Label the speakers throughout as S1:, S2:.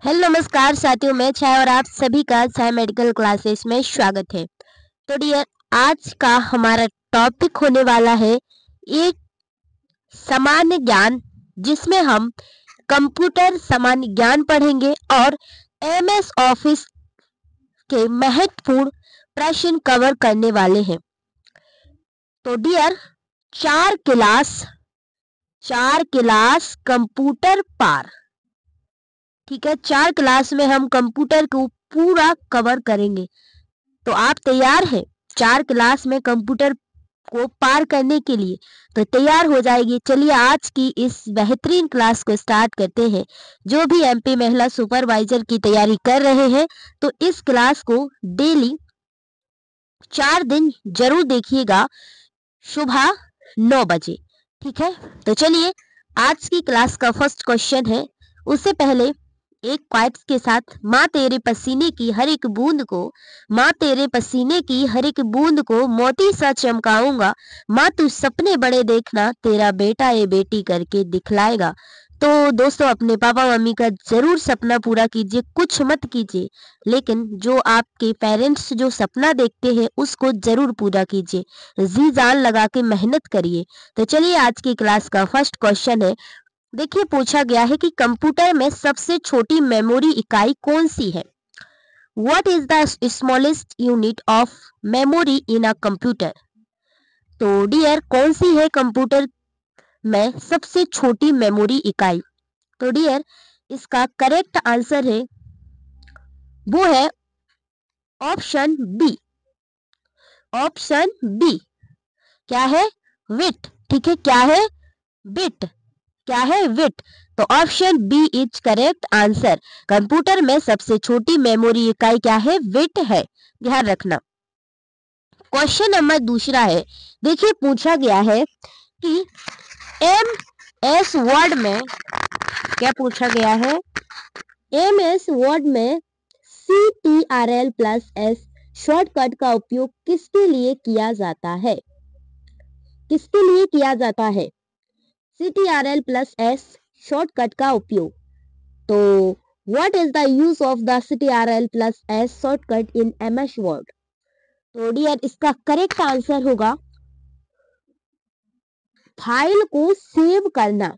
S1: Hello नमस्कार साथियों, मैं छाया और आप सभी का छाया मेडिकल क्लासेस में स्वागत है। तो डियर, आज का हमारा टॉपिक होने वाला है एक सामान्य ज्ञान, जिसमें हम कंप्यूटर सामान्य ज्ञान पढ़ेंगे और एमएस ऑफिस के महत्वपूर्ण प्रश्न कवर करने वाले हैं। तो डियर, चार क्लास कंप्यूटर पार, ठीक है। 4 क्लास में हम कंप्यूटर को पूरा कवर करेंगे। तो आप तैयार हैं 4 क्लास में कंप्यूटर को पार करने के लिए? तो तैयार हो जाएगी। चलिए आज की इस बेहतरीन क्लास को स्टार्ट करते हैं। जो भी एमपी महिला सुपरवाइजर की तैयारी कर रहे हैं, तो इस क्लास को डेली 4 दिन जरूर देखिएगा, सुबह 9 बजे, ठीक है। तो चलिए आज की क्लास का फर्स्ट क्वेश्चन है। उससे पहले एक क्वाइट्स के साथ, माँ तेरे पसीने की हर एक बूंद को, माँ तेरे पसीने की हर एक बूंद को मोती सा चमकाऊंगा, माँ तू सपने बड़े देखना, तेरा बेटा ये बेटी करके दिखलाएगा। तो दोस्तों, अपने पापा मम्मी का जरूर सपना पूरा कीजिए, कुछ मत कीजिए, लेकिन जो आपके पेरेंट्स जो सपना देखते हैं उसको जरूर पूरा कीजिए। जी जान लगा के मेहनत करिए। तो चलिए आज की क्लास का फर्स्ट क्वेश्चन है। देखिए, पूछा गया है कि कंप्यूटर में सबसे छोटी मेमोरी इकाई कौन सी है? What is the smallest unit of memory in a computer? तो डियर, कौन सी है कंप्यूटर में सबसे छोटी मेमोरी इकाई? तो डियर, इसका करेक्ट आंसर है, वो है ऑप्शन बी। ऑप्शन बी क्या है? विट, ठीक है। क्या है? बिट। क्या है? विट। तो option B is correct answer. Computer में सबसे छोटी मेमोरी इकाई क्या है? विट है, ध्यान रखना। क्वेश्चन नंबर दूसरा है। देखिए, पूछा गया है कि एम एस वर्ड में, क्या पूछा गया है? एम एस वर्ड में CTRL+S शॉर्टकट का उपयोग किसके लिए किया जाता है? किसके लिए किया जाता है CTRL+S शॉर्टकट का उपयोग? तो what is the use of the CTRL+S shortcut in MS Word? तो डियर, इसका करेक्ट आंसर होगा फाइल को सेव करना।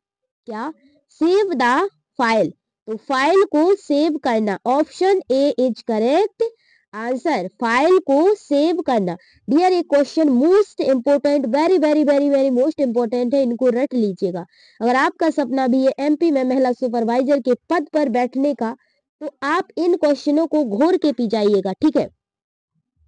S1: क्या? Save the file. तो फाइल को सेव करना, option A is correct answer. File को सेव करना। डियर, ये question most important, very very very very most important है, इनको रट लीजिएगा। अगर आपका सपना भी है MP में महिला सुपरवाइजर के पद पर बैठने का, तो आप इन क्वेश्चनों को घोर के पी जाइएगा, ठीक है।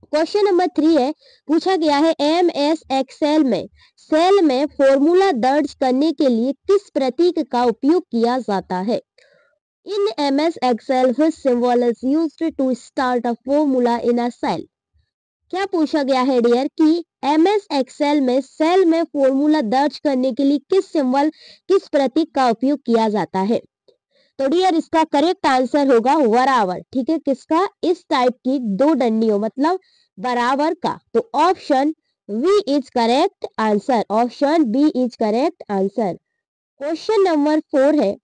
S1: क्वेश्चन नंबर 3 है। पूछा गया है MS एक्सेल में सेल में फॉर्मूला दर्ज करने के लिए किस प्रतीक का उपयोग किया जाता है? इन MS Excel which symbol is used to start a formula in a cell? क्या पूछा गया है डियर कि MS Excel में सेल में फॉर्मूला दर्ज करने के लिए किस सिंबल, किस प्रतीक का उपयोग किया जाता है? तो डियर, इसका करेक्ट आंसर होगा बराबर, ठीक है। किसका? इस टाइप की दो डंडियों, मतलब बराबर का। तो option B is correct answer. Option B is correct answer. Question number 4 है।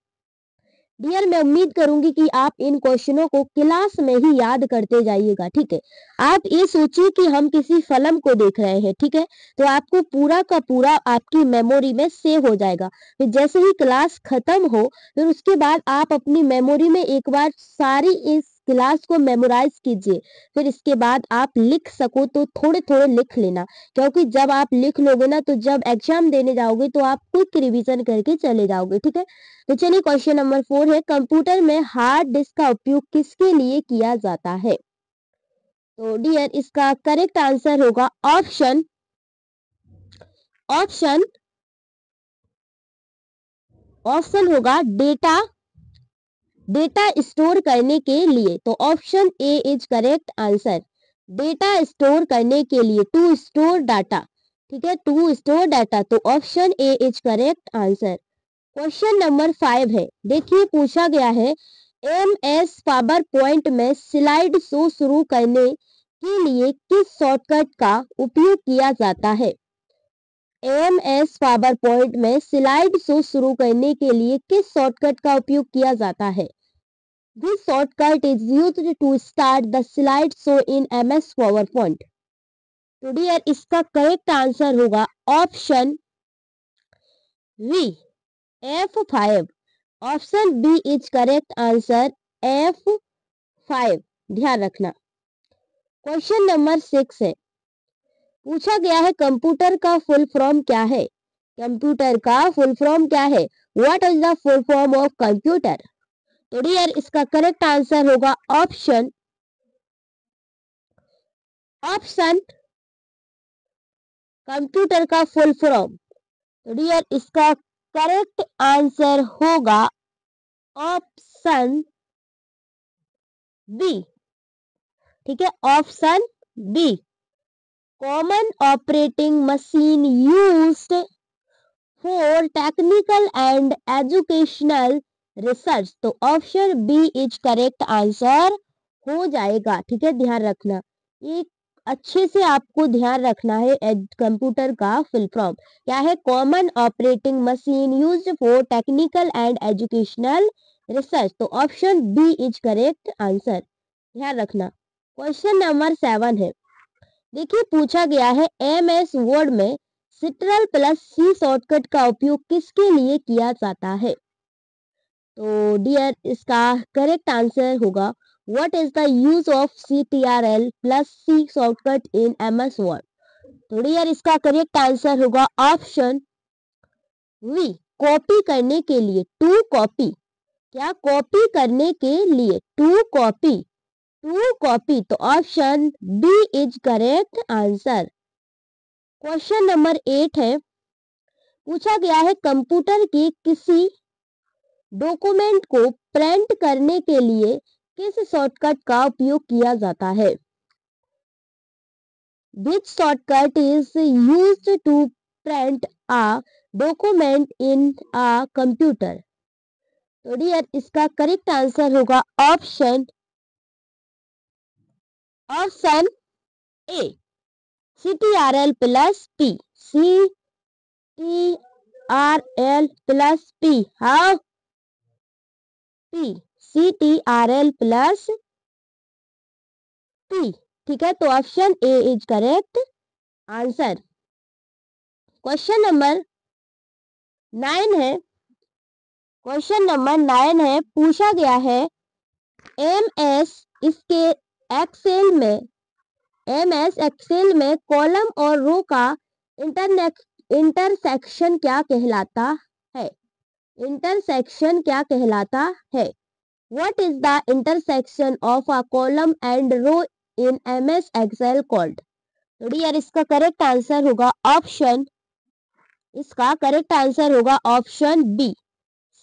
S1: डियर, मैं उम्मीद करूंगी कि आप इन क्वेश्चनों को क्लास में ही याद करते जाइएगा, ठीक है। आप ये सोचिए कि हम किसी फिल्म को देख रहे हैं, ठीक है, तो आपको पूरा का पूरा आपकी मेमोरी में सेव हो जाएगा। फिर जैसे ही क्लास खत्म हो, फिर उसके बाद आप अपनी मेमोरी में एक बार सारी इस क्लास को मेमोराइज कीजिए। फिर इसके बाद आप लिख सको तो थोड़े थोड़े लिख लेना, क्योंकि जब आप लिख लोगे ना, तो जब एग्जाम देने जाओगे तो आप क्विक रिवीजन करके चले जाओगे, ठीक है। तो चलिए क्वेश्चन नंबर 4 है। कंप्यूटर में हार्ड डिस्क का उपयोग किसके लिए किया जाता है? तो डियर, इसका करेक्ट आंसर होगा ऑप्शन ऑप्शन ऑप्शन होगा डेटा स्टोर करने के लिए। तो option A is correct answer. Data store करने के लिए, टू स्टोर डाटा, ठीक है, टू स्टोर डाटा। तो option A is correct answer. Question number 5 है। देखिए, पूछा गया है MS पावर पॉइंट में स्लाइड शो शुरू करने के लिए किस शॉर्टकट का उपयोग किया जाता है? MS पावर पॉइंट में स्लाइड शो शुरू करने के लिए किस शॉर्टकट का उपयोग किया जाता है? This shortcut is used to start the slideshow in MS PowerPoint. तो डियर इसका करेक्ट आंसर होगा option V F5. Option B is correct answer F5. ध्यान रखना। क्वेश्चन नंबर 6 है, पूछा गया है कंप्यूटर का फुल फॉर्म क्या है। कंप्यूटर का फुल फॉर्म क्या है? What is the full form of computer? तो डियर इसका करेक्ट आंसर होगा ऑप्शन कंप्यूटर का फुल फॉर्म। तो डियर इसका करेक्ट आंसर होगा ऑप्शन बी। ठीक है, option B, common operating machine used for technical and educational research. तो option B is correct answer हो जाएगा। ठीक है, ध्यान रखना, एक अच्छे से आपको ध्यान रखना है। कंप्यूटर का फुल फॉर्म क्या है? Common operating machine used for technical and educational research. तो option B is correct answer, ध्यान रखना। क्वेश्चन नंबर 7 है, देखिए पूछा गया है MS वर्ड में Ctrl+C शॉर्टकट का उपयोग किसके लिए किया जाता है। तो डियर इसका करेक्ट आंसर होगा what is the use of Ctrl+C shortcut in MS Word. तो डियर इसका करेक्ट आंसर होगा ऑप्शन वी, कॉपी करने के लिए, टू कॉपी। क्या? कॉपी करने के लिए, टू कॉपी, टू कॉपी। तो option B is correct answer. Question number 8 है, पूछा गया है कंप्यूटर के किसी डॉक्यूमेंट को प्रिंट करने के लिए किस शॉर्टकट का उपयोग किया जाता है। Which shortcut is used to print a document in a computer? तो डियर इसका करेक्ट आंसर होगा ऑप्शन ए, Ctrl+P, Ctrl+P, हाँ P, Ctrl+P। ठीक है, तो option A is correct answer. Question number 9 है, क्वेश्चन नंबर 9 है, पूछा गया है MS एक्सेल में कॉलम और रो का इंटरसेक्शन क्या कहलाता है। इंटरसेक्शन क्या कहलाता है? What is the intersection of a column and row in MS Excel called? तो डियर इसका करेक्ट आंसर होगा ऑप्शन बी,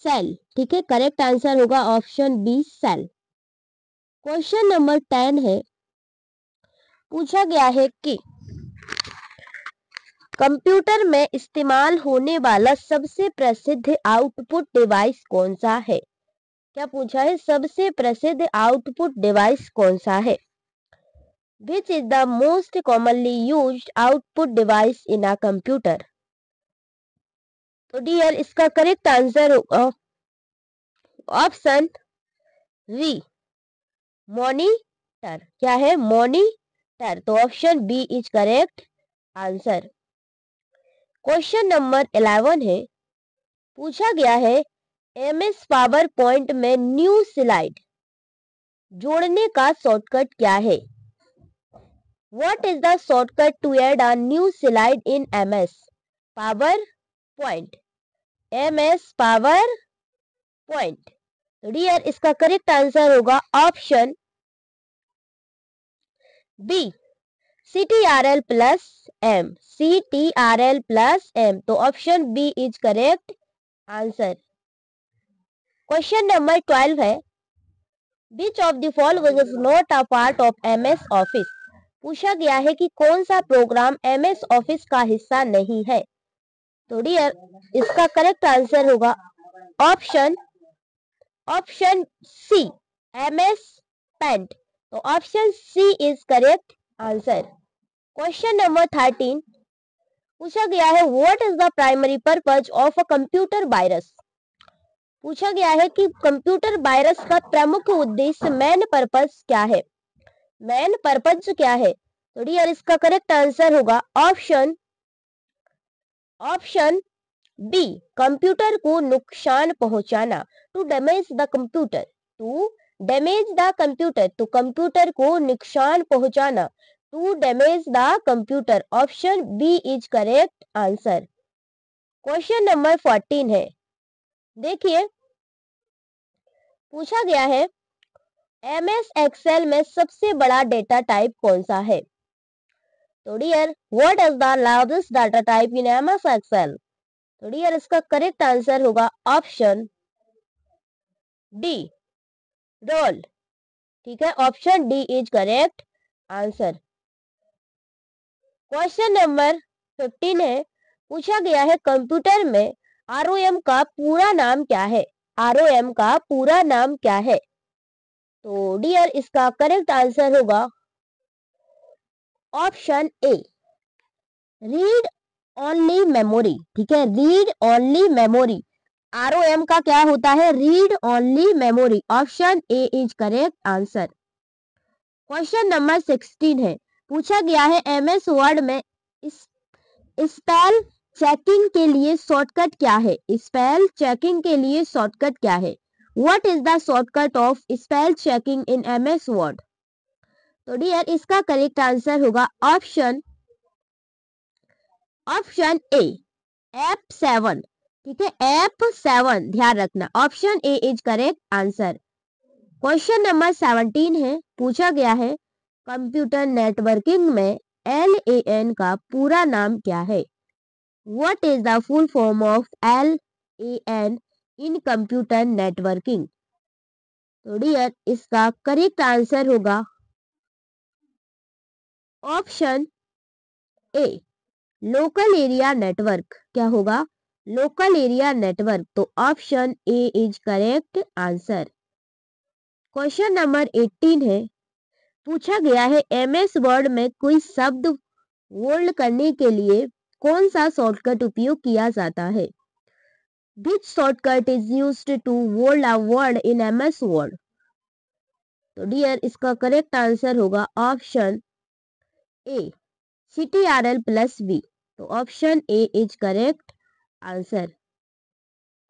S1: सेल। ठीक है, करेक्ट आंसर होगा option B, cell. Question number 10 है, पूछा गया है कि कंप्यूटर में इस्तेमाल होने वाला सबसे प्रसिद्ध आउटपुट डिवाइस कौन सा है। क्या पूछा है? सबसे प्रसिद्ध आउटपुट डिवाइस कौन सा है। Which is the most commonly used output device in a computer? तो डियर इसका करेक्ट आंसर होगा ऑप्शन वी, मॉनिटर। क्या है? मॉनिटर। तो option B is correct answer. Question number 11 है, पूछा गया है MS पावर पॉइंट में न्यू स्लाइड जोड़ने का शॉर्टकट क्या है। What is the shortcut to add a new slide in MS PowerPoint? MS PowerPoint। तो डियर इसका करेक्ट आंसर होगा ऑप्शन बी, Ctrl+M, Ctrl+M। तो option B is correct answer. Question number 12 है, Which of the following is not a part of MS Office? पूछा गया है कि कौन सा प्रोग्राम MS ऑफिस का हिस्सा नहीं है। तो डियर इसका करेक्ट आंसर होगा ऑप्शन सी, MS पेंट। तो option C is correct answer. Question number 13, पूछा गया है what is the primary purpose of a computer virus. पूछा गया है कि कंप्यूटर वायरस का प्रमुख उद्देश्य मेन पर्पस क्या है। मेन पर्पस क्या है? तो डियर इसका करेक्ट आंसर होगा ऑप्शन बी, कंप्यूटर को नुकसान पहुंचाना, to damage the computer. To damage the computer, तो कंप्यूटर को नुकसान पहुंचाना, to damage the computer. Option B is correct answer. Question number 14 है, देखिए पूछा गया है एमएस एक्सेल में सबसे बड़ा डेटा टाइप कौन सा है। तो dear what is the largest data type in MS Excel. तो डियर इसका करेक्ट आंसर होगा ऑप्शन डी, रोल। ठीक है, option D is correct answer. Question number 15 है, पूछा गया है कंप्यूटर में आरओएम का पूरा नाम क्या है। आरओएम का पूरा नाम क्या है। तो डियर इसका करेक्ट आंसर होगा ऑप्शन ए, रीड ओनली मेमोरी। ठीक है, रीड ओनली मेमोरी। आरओएम का क्या होता है? Read only memory. Option A is correct answer. Question number 16 है, पूछा गया है एमएस वर्ड में स्पेल चेकिंग के लिए शॉर्टकट क्या है। स्पेल चेकिंग के लिए शॉर्टकट क्या है? What is the shortcut of spell checking in MS Word. तो डियर इसका करेक्ट आंसर होगा ऑप्शन ए, F7। ठीक है, F7 ध्यान रखना। Option A is correct answer. Question number 17 है, पूछा गया है कंप्यूटर नेटवर्किंग में LAN का पूरा नाम क्या है। What is the full form of LAN in computer networking. तो डियर इसका करेक्ट आंसर होगा option A, local area network. क्या होगा? Local area network. तो option A is correct answer. Question number 18 है, पूछा गया है एमएस वर्ड में कोई शब्द बोल्ड करने के लिए कौन सा शॉर्टकट उपयोग किया जाता है। Which shortcut is used to bold a word in MS Word. तो डियर इसका करेक्ट आंसर होगा ऑप्शन ए, CTRL+V। तो option A is correct answer.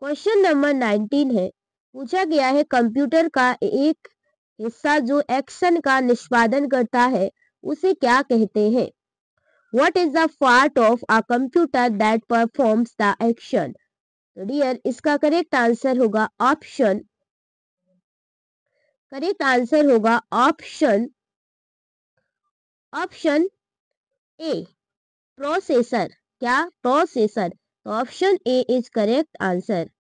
S1: Question number 19 है, पूछा गया है कंप्यूटर का एक हिस्सा जो एक्शन का निष्पादन करता है उसे क्या कहते हैं। What is the part of a computer that performs the action. तो डियर इसका करेक्ट आंसर होगा ऑप्शन ए, प्रोसेसर। क्या? प्रोसेसर। तो option A is correct answer.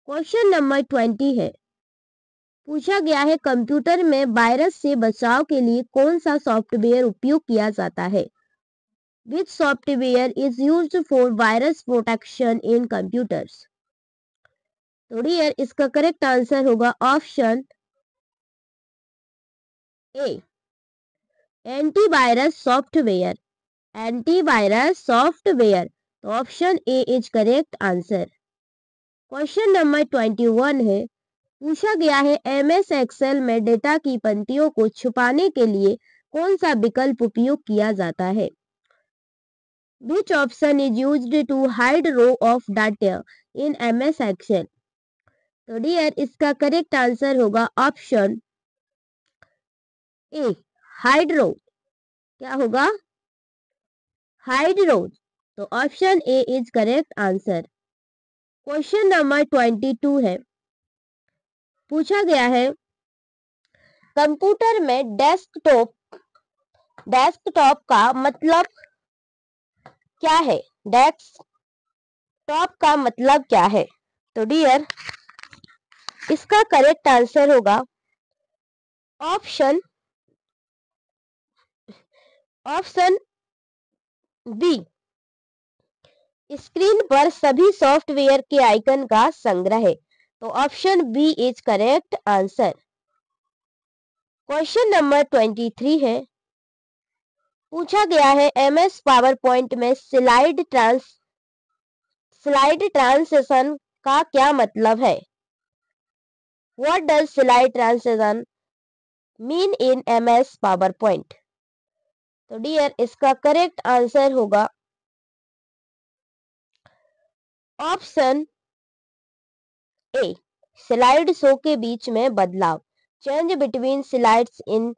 S1: Question number 20 है, पूछा गया है कंप्यूटर में वायरस से बचाव के लिए कौन सा सॉफ्टवेयर उपयोग किया जाता है। Which software is used for virus protection in computers. तो डियर इसका करेक्ट आंसर होगा option A, antivirus software. Antivirus software. तो option A is correct answer. Question number 21 है, पूछा गया है एमएस एक्सेल में डेटा की पंक्तियों को छुपाने के लिए कौन सा विकल्प उपयोग किया जाता है। Which option is used to hide row of data in MS Excel। तो डियर इसका करेक्ट आंसर होगा ऑप्शन ए, हाइड रो। क्या होगा? हाइड रो। तो option A is correct answer. Question number 22 है, पूछा गया है कंप्यूटर में डेस्कटॉप का मतलब क्या है। डेस्कटॉप का मतलब क्या है। तो डियर इसका करेक्ट आंसर होगा ऑप्शन बी, स्क्रीन पर सभी सॉफ्टवेयर के आइकन का संग्रह। तो option B is correct answer. Question number 23 है, पूछा गया है एमएस पावर पॉइंट में स्लाइड ट्रांजिशन का क्या मतलब है। What does slide transition mean in MS PowerPoint? तो डियर इसका करेक्ट आंसर होगा ऑप्शन ए, स्लाइड शो के बीच में बदलाव, change between slides in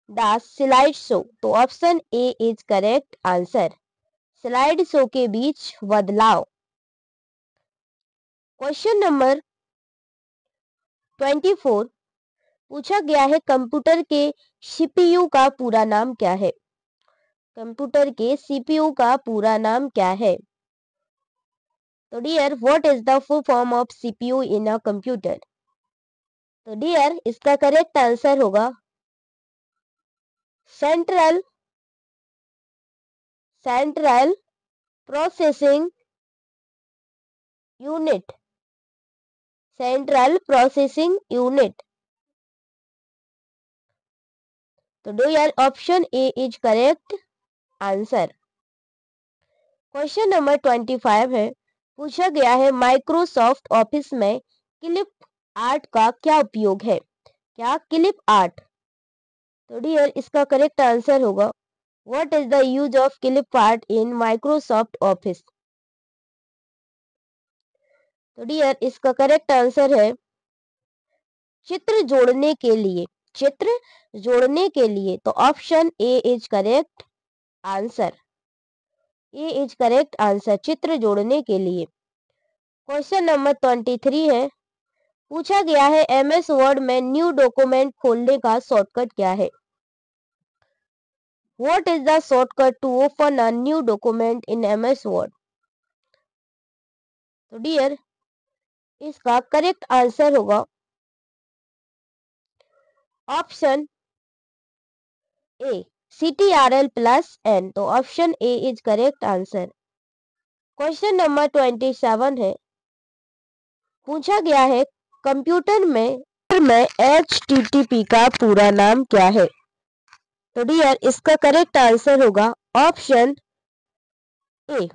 S1: the slide show. तो option A is correct answer, slide show के बीच बदलाव। क्वेश्चन नंबर 24 पूछा गया है कंप्यूटर के CPU का पूरा नाम क्या है? कंप्यूटर के CPU का पूरा नाम क्या है? तो dear what is the full form of CPU in a computer? तो डियर इसका करेक्ट आंसर होगा central processing unit, central processing unit. तो dear option A is correct answer. Question number 25 है, पूछा गया है माइक्रोसॉफ्ट ऑफिस में क्लिप आर्ट का क्या उपयोग है? क्या क्लिप आर्ट? तो डियर इसका करेक्ट आंसर होगा what is the use of clip art in Microsoft Office? तो डियर इसका करेक्ट आंसर है चित्र जोड़ने के लिए, चित्र जोड़ने के लिए। तो option A is correct answer, A is correct answer, चित्र जोड़ने के लिए। क्वेश्चन नंबर 23 है, पूछा गया है MS वर्ड में न्यू डॉक्यूमेंट खोलने का शॉर्टकट क्या है? What is the shortcut to open a new document in MS Word? तो डियर इसका करेक्ट आंसर होगा ऑप्शन ए CTRL+N। तो option A is correct answer. Question number 27 है, पूछा गया है कंप्यूटर में HTTP का पूरा नाम क्या है? तो डियर इसका करेक्ट आंसर होगा option A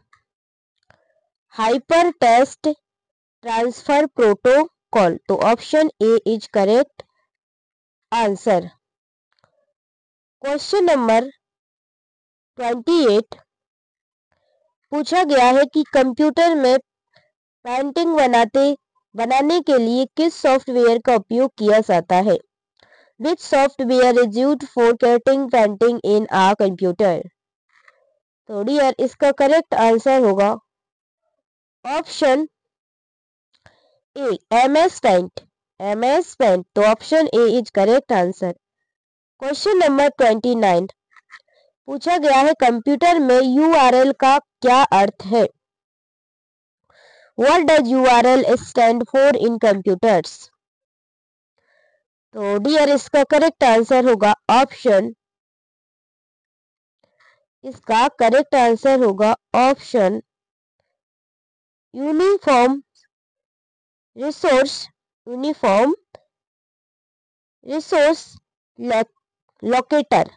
S1: hyper text transfer protocol. तो option A is correct answer. Question number 28 पूछा गया है कि कंप्यूटर में पेंटिंग बनाने के लिए किस सॉफ्टवेयर का उपयोग किया जाता है? Which software is used for creating painting in a computer? तो डियर इसका करेक्ट आंसर होगा ऑप्शन ए MS पेंट। तो option A is correct answer. Question number 29 पूछा गया है कंप्यूटर में URL का क्या अर्थ है? What does URL stand for in computers? तो डियर इसका करेक्ट आंसर होगा ऑप्शन, इसका करेक्ट आंसर होगा option uniform resource locator,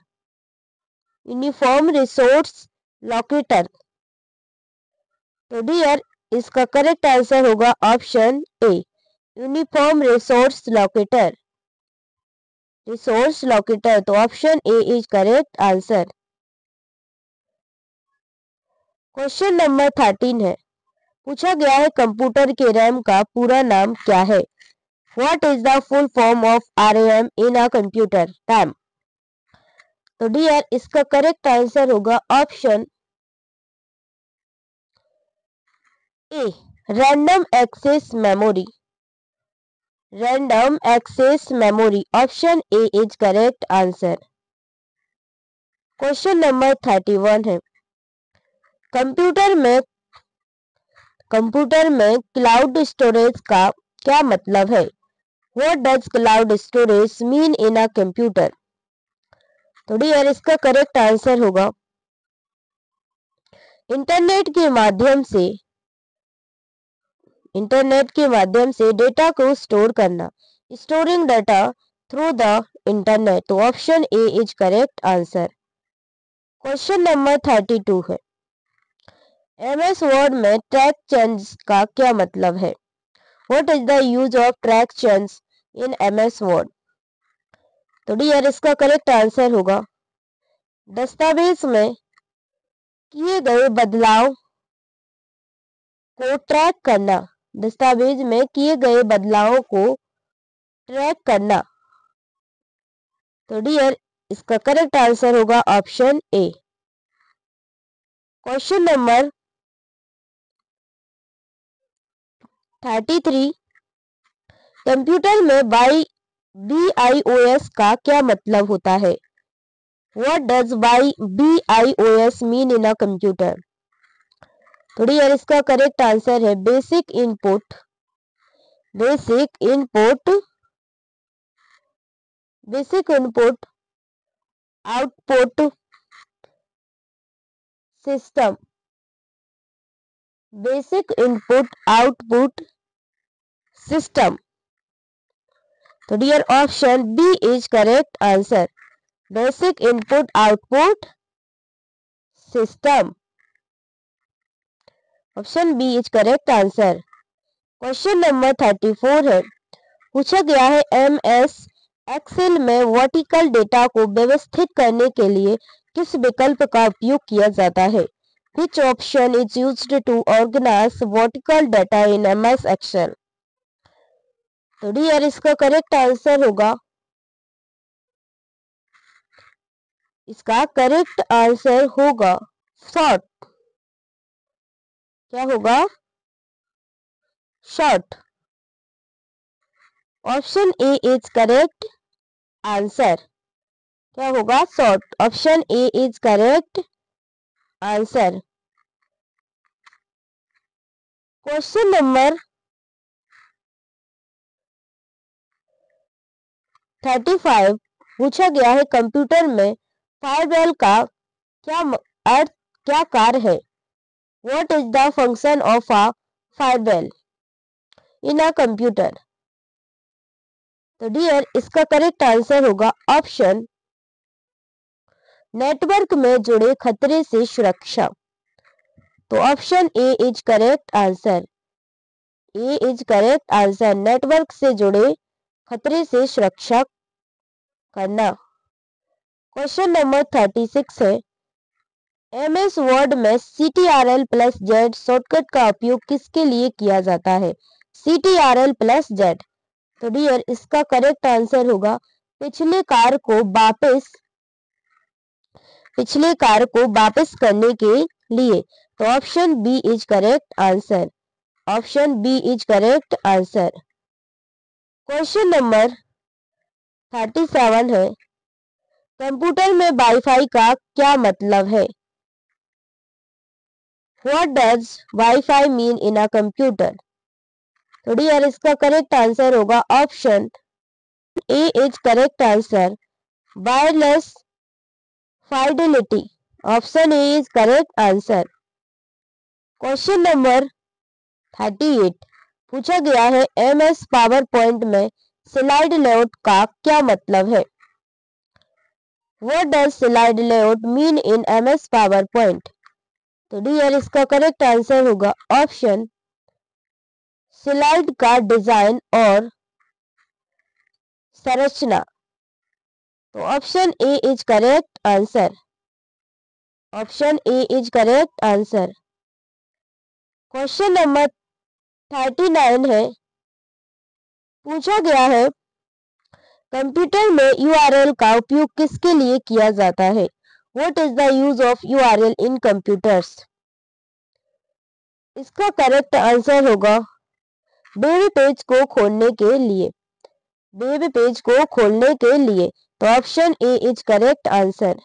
S1: uniform resource locator. तो डियर इसका करेक्ट आंसर होगा option A uniform resource locator. तो option A is correct answer. Question number 13 है, पूछा गया है कंप्यूटर के रैम का पूरा नाम क्या है? What is the full form of RAM in a computer RAM? तो डियर इसका करेक्ट आंसर होगा option A random access memory, option A is correct answer. Question number 31 है, कंप्यूटर में क्लाउड स्टोरेज का क्या मतलब है? What does cloud storage mean in a computer? तो डियर इसका करेक्ट आंसर होगा इंटरनेट के माध्यम से डेटा को स्टोर करना, storing data through the internet. तो option A is correct answer. Question number 32 है, MS वर्ड में ट्रैक चेंज का क्या मतलब है? What is the use of track change in MS Word. तो डियर इसका करेक्ट आंसर होगा दस्तावेज में किए गए बदलाव को ट्रैक करना। दस्तावेज में किए गए बदलावों को ट्रैक करना। तो डियर इसका करेक्ट आंसर होगा ऑप्शन ए। क्वेश्चन नंबर 33, कंप्यूटर में BIOS का क्या मतलब होता है? What does BIOS mean in a computer? तो डियर इसका करेक्ट आंसर है basic input output system. Basic input output system. तो dear option B is correct answer, basic input output system. Option B is correct answer. Question number 34 है, पूछा गया है MS Excel में vertical data को व्यवस्थित करने के लिए किस विकल्प का उपयोग किया जाता है? Which option is used to organize vertical data in MS Excel? तो डियर इसका करेक्ट आंसर होगा, सॉर्ट। क्या होगा? Short. Option A is correct answer. क्या होगा? Sort. Option A is correct answer. Question number 35, पूछा गया है कंप्यूटर में फायरवॉल का क्या कार्य है? What is the function of a firewall in a computer? तो डियर इसका करेक्ट आंसर होगा ऑप्शन नेटवर्क में जुड़े खतरे से सुरक्षा। तो option A is correct answer. A is correct answer, network से जुड़े खतरे से सुरक्षा करना। क्वेश्चन नंबर 36 है, MS वर्ड में CTRL+Z शॉर्टकट का उपयोग किसके लिए किया जाता है? CTRL+Z। तो डियर इसका करेक्ट आंसर होगा पिछले कार्य को वापस करने के लिए। तो option B is correct answer. Option B is correct answer. Question number 37 है, कंप्यूटर में वाईफाई का क्या मतलब है? What does Wi-Fi mean in a computer? तो डियर इसका करेक्ट आंसर होगा option A is correct answer, wireless fidelity. Option A is correct answer. Question number 38, पूछा गया है MS पावर पॉइंट में स्लाइड लेआउट का क्या मतलब है? What does slide layout mean in MS PowerPoint? तो डियर इसका करेक्ट आंसर होगा ऑप्शन स्लाइड का डिजाइन और संरचना। तो option A is correct answer. Option A is correct answer. Question number 39 है, पूछा गया है कंप्यूटर में URL का उपयोग किसके लिए किया जाता है? What is the use of URL in computers? इसका करेक्ट आंसर होगा वेब पेज को खोलने के लिए। वेब पेज को खोलने के लिए। तो option A is correct answer.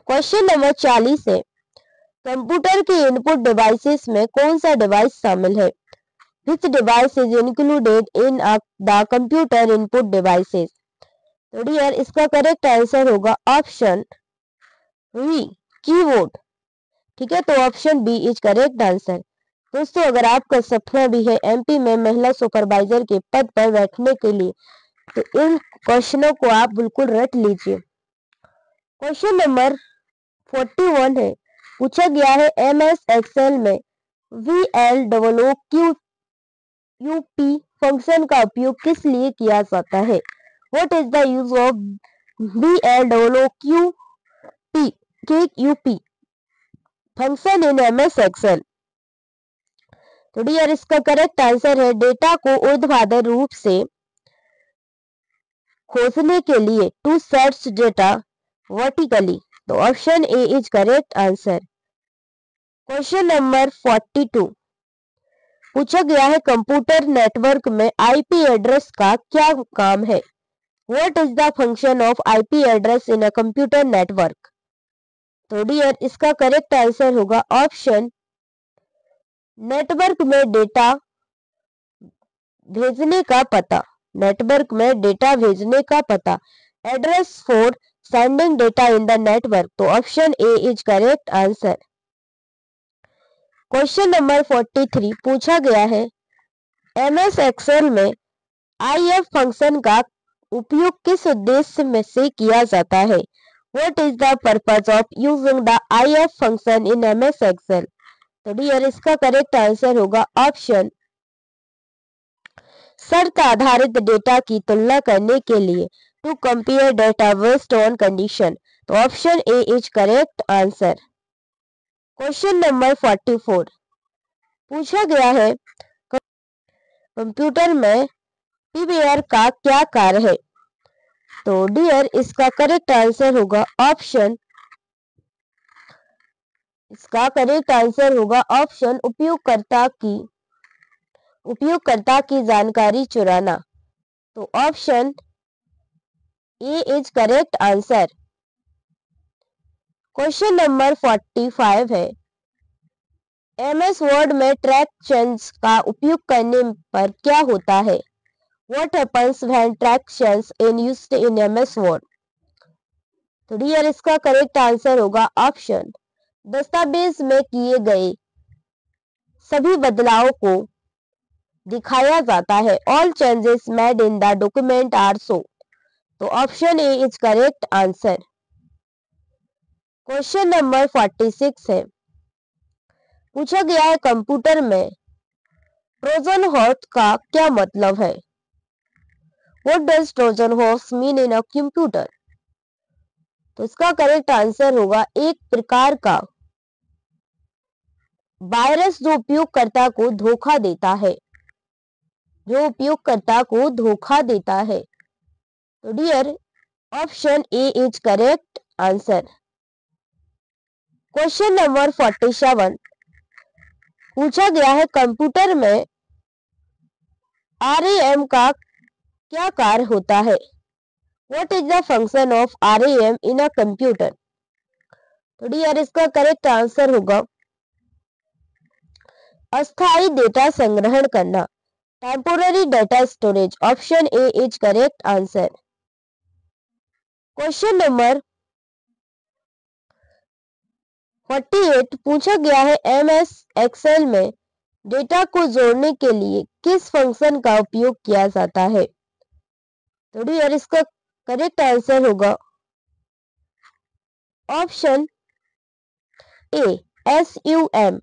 S1: Question number 40 है, कंप्यूटर के इनपुट डिवाइसेस में कौन सा डिवाइस शामिल है? Which device is included in the computer input devices? तो डियर इसका करेक्ट आंसर होगा ऑप्शन बी, कीबोर्ड। ठीक है, तो option B is correct answer. दोस्तों अगर आपका सपना भी है MP में महिला सुपरवाइजर के पद पर बैठने के लिए, तो इन क्वेश्चनों को आप बिल्कुल रट लीजिए। क्वेश्चन नंबर 41 है, पूछा गया है MS एक्सेल में VLOOQ यूपी फंक्शन का उपयोग किस लिए किया जाता है? What is the use of BLOOQP up function in MS Excel? तो डियर इसका करेक्ट आंसर है डेटा को ऊर्ध्वाधर रूप से खोजने के लिए टू सर्च डेटा वर्टिकली। तो option A is correct answer. Question number 42 पूछा गया है कंप्यूटर नेटवर्क में आईपी एड्रेस का क्या काम है? What is the function of IP address in a computer network? तो डियर इसका करेक्ट आंसर होगा ऑप्शन नेटवर्क में डेटा भेजने का पता। नेटवर्क में डेटा भेजने का पता, address for sending data in the network. तो option A is correct answer. Question number 43 पूछा गया है MS एक्सेल में IF फंक्शन का उपयोग किस उद्देश्य में से किया जाता है? What is the purpose of using the IF function in MS Excel? तो डियर इसका करेक्ट आंसर होगा ऑप्शन शर्त आधारित डेटा की तुलना करने के लिए, to compare data based on condition. तो option A is correct answer. Question number 44 पूछा गया है कंप्यूटर में PBR का क्या कार्य है? तो डियर इसका करेक्ट आंसर होगा ऑप्शन उपयोगकर्ता की जानकारी चुराना। तो option A is correct answer. Question number 45 है MS वर्ड में ट्रैक चेंज का उपयोग करने पर क्या होता है? What happens when track change is used in MS Word? तो डियर इसका करेक्ट आंसर होगा ऑप्शन दस्तावेज में किए गए सभी बदलावों को दिखाया जाता है। All changes made in the document are shown। तो option A is correct answer. Question number 46 है पूछा गया है कंप्यूटर में ट्रोजन हॉर्स का क्या मतलब है? What does Trojan horse mean in a computer? तो इसका करेक्ट आंसर होगा एक प्रकार का वायरस जो उपयोगकर्ता को धोखा देता है। तो dear option A is correct answer. Question number 47 पूछा गया है कंप्यूटर में RAM का क्या कार्य होता है? What is the function of RAM in a computer? तो डियर इसका करेक्ट आंसर होगा अस्थायी डेटा संग्रहण करना, temporary data storage. Option A is correct answer. Question number 48 पूछा गया है MS एक्सेल में डेटा को जोड़ने के लिए किस फंक्शन का उपयोग किया जाता है? तो डियर इसका करेक्ट आंसर होगा option A SUM।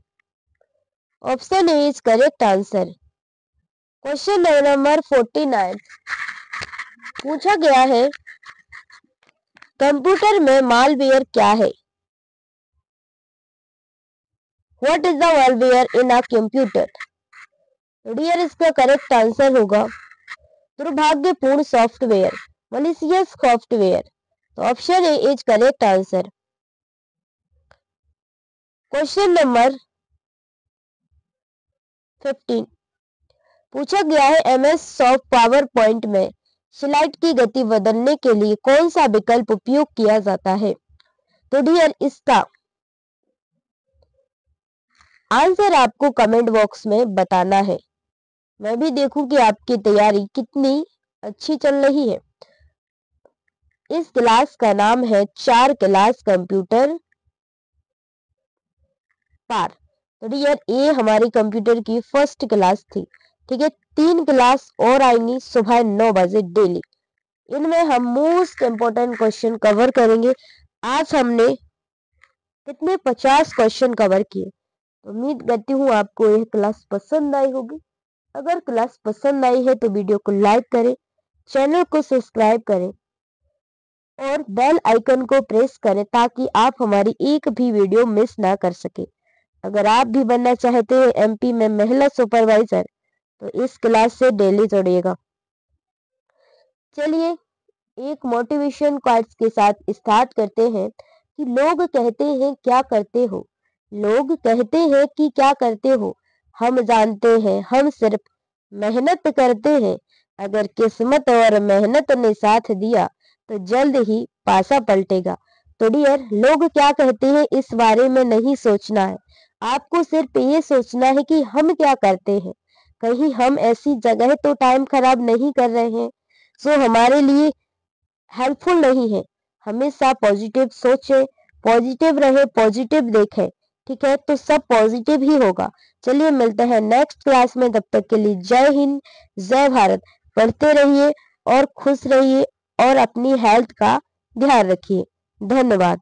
S1: Option A is correct answer. Question number 49 पूछा गया है कंप्यूटर में मालवेयर क्या है? What is the malware in a computer? तो डियर इसका करेक्ट आंसर होगा दुर्भाग्यपूर्ण सॉफ्टवेयर, मलिशियस सॉफ्टवेयर। तो option A is correct answer. Question number 15 पूछा गया है MS सॉफ्ट पावर पॉइंट में स्लाइड की गति बदलने के लिए कौन सा विकल्प उपयोग किया जाता है? तो डियर इसका आंसर आपको कमेंट बॉक्स में बताना है। मैं भी देखूं कि आपकी तैयारी कितनी अच्छी चल रही है। इस क्लास का नाम है 4 क्लास कंप्यूटर पार। तो डियर ये हमारी कंप्यूटर की फर्स्ट क्लास थी। ठीक है, 3 क्लास और आएंगी सुबह 9 बजे डेली। इनमें हम मोस्ट इंपोर्टेंट क्वेश्चन कवर करेंगे। आज हमने कितने 50 क्वेश्चन कवर किए। उम्मीद करती हूँ आपको यह क्लास पसंद आई होगी। अगर क्लास पसंद आई है तो वीडियो को लाइक करें, चैनल को सब्सक्राइब करें और बेल आइकन को प्रेस करें ताकि आप हमारी एक भी वीडियो मिस ना कर सके। अगर आप भी बनना चाहते हैं एमपी में महिला सुपरवाइजर तो इस क्लास से डेली जुड़िएगा। चलिए एक मोटिवेशन क्वाइट्स के साथ स्टार्ट करते हैं कि लोग कहते हैं क्या करते हो, लोग कहते हैं कि क्या करते हो, हम जानते हैं हम सिर्फ मेहनत करते हैं। अगर किस्मत और मेहनत ने साथ दिया तो जल्द ही पासा पलटेगा। तो डियर, लोग क्या कहते हैं इस बारे में नहीं सोचना है, आपको सिर्फ ये सोचना है कि हम क्या करते हैं। कहीं हम ऐसी जगह तो टाइम खराब नहीं कर रहे हैं जो हमारे लिए हेल्पफुल नहीं है। हमेशा पॉजिटिव सोचे, पॉजिटिव रहे, पॉजिटिव देखें। ठीक है, तो सब पॉजिटिव ही होगा। चलिए मिलते हैं नेक्स्ट क्लास में, तब तक के लिए जय हिंद, जय भारत। पढ़ते रहिए और खुश रहिए और अपनी हेल्थ का ध्यान रखिए। धन्यवाद।